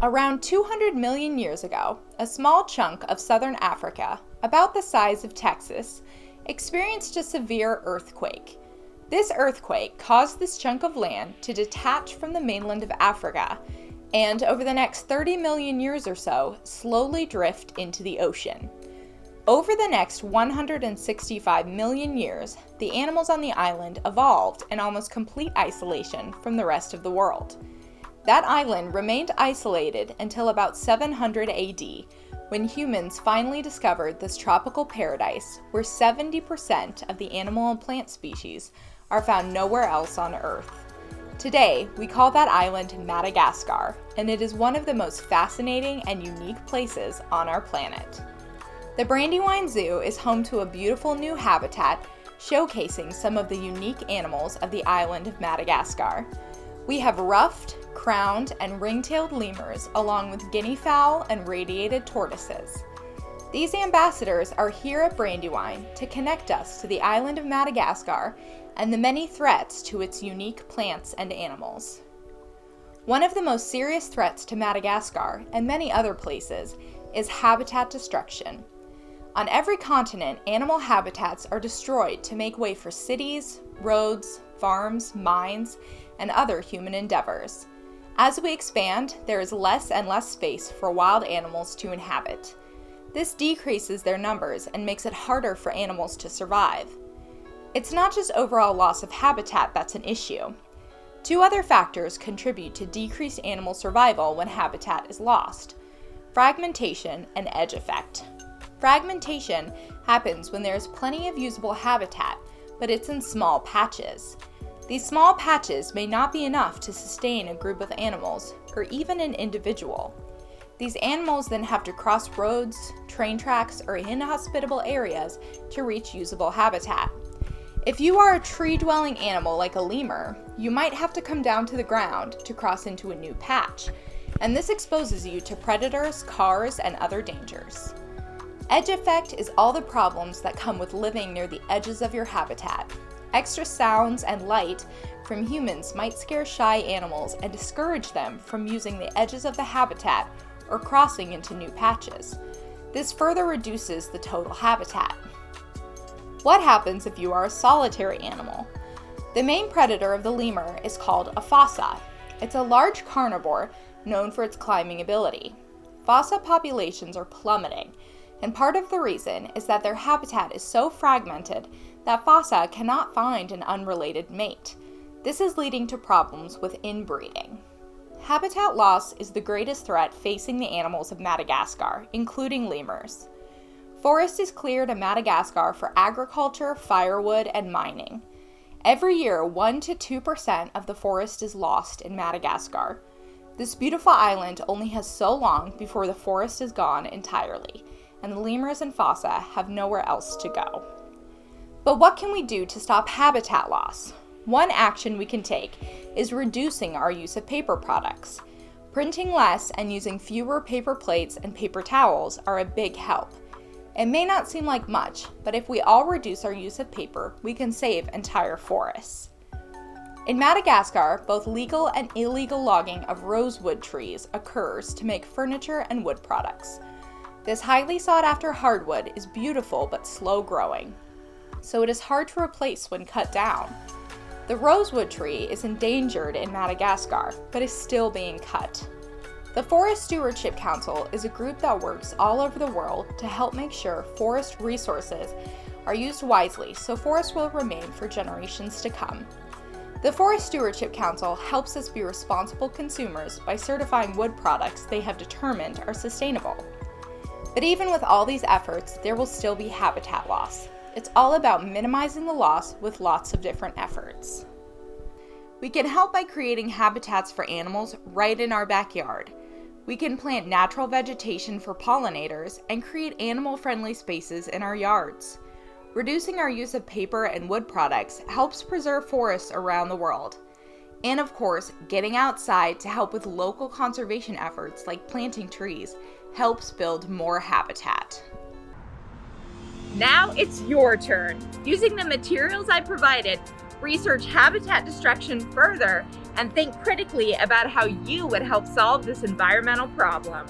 Around 200 million years ago, a small chunk of southern Africa, about the size of Texas, experienced a severe earthquake. This earthquake caused this chunk of land to detach from the mainland of Africa and, over the next 30 million years or so, slowly drift into the ocean. Over the next 165 million years, the animals on the island evolved in almost complete isolation from the rest of the world. That island remained isolated until about 700 AD, when humans finally discovered this tropical paradise where 70% of the animal and plant species are found nowhere else on Earth. Today, we call that island Madagascar, and it is one of the most fascinating and unique places on our planet. The Brandywine Zoo is home to a beautiful new habitat showcasing some of the unique animals of the island of Madagascar. We have ruffed, crowned, and ring-tailed lemurs, along with guinea fowl and radiated tortoises. These ambassadors are here at Brandywine to connect us to the island of Madagascar and the many threats to its unique plants and animals. One of the most serious threats to Madagascar and many other places is habitat destruction. On every continent, animal habitats are destroyed to make way for cities, roads, farms, mines, and other human endeavors. As we expand, there is less and less space for wild animals to inhabit. This decreases their numbers and makes it harder for animals to survive. It's not just overall loss of habitat that's an issue. Two other factors contribute to decreased animal survival when habitat is lost: fragmentation and edge effect. Fragmentation happens when there is plenty of usable habitat, but it's in small patches. These small patches may not be enough to sustain a group of animals, or even an individual. These animals then have to cross roads, train tracks, or inhospitable areas to reach usable habitat. If you are a tree-dwelling animal like a lemur, you might have to come down to the ground to cross into a new patch, and this exposes you to predators, cars, and other dangers. Edge effect is all the problems that come with living near the edges of your habitat. Extra sounds and light from humans might scare shy animals and discourage them from using the edges of the habitat or crossing into new patches. This further reduces the total habitat. What happens if you are a solitary animal? The main predator of the lemur is called a fossa. It's a large carnivore known for its climbing ability. Fossa populations are plummeting, and part of the reason is that their habitat is so fragmented that fossa cannot find an unrelated mate. This is leading to problems with inbreeding. Habitat loss is the greatest threat facing the animals of Madagascar, including lemurs. Forest is cleared in Madagascar for agriculture, firewood, and mining. Every year, 1 to 2% of the forest is lost in Madagascar. This beautiful island only has so long before the forest is gone entirely, and the lemurs and fossa have nowhere else to go. But what can we do to stop habitat loss? One action we can take is reducing our use of paper products. Printing less and using fewer paper plates and paper towels are a big help. It may not seem like much, but if we all reduce our use of paper, we can save entire forests. In Madagascar, both legal and illegal logging of rosewood trees occurs to make furniture and wood products. This highly sought-after hardwood is beautiful but slow growing, so it is hard to replace when cut down. The rosewood tree is endangered in Madagascar, but is still being cut. The Forest Stewardship Council is a group that works all over the world to help make sure forest resources are used wisely so forests will remain for generations to come. The Forest Stewardship Council helps us be responsible consumers by certifying wood products they have determined are sustainable. But even with all these efforts, there will still be habitat loss. It's all about minimizing the loss with lots of different efforts. We can help by creating habitats for animals right in our backyard. We can plant natural vegetation for pollinators and create animal-friendly spaces in our yards. Reducing our use of paper and wood products helps preserve forests around the world. And of course, getting outside to help with local conservation efforts like planting trees helps build more habitat. Now it's your turn. Using the materials I provided, research habitat destruction further and think critically about how you would help solve this environmental problem.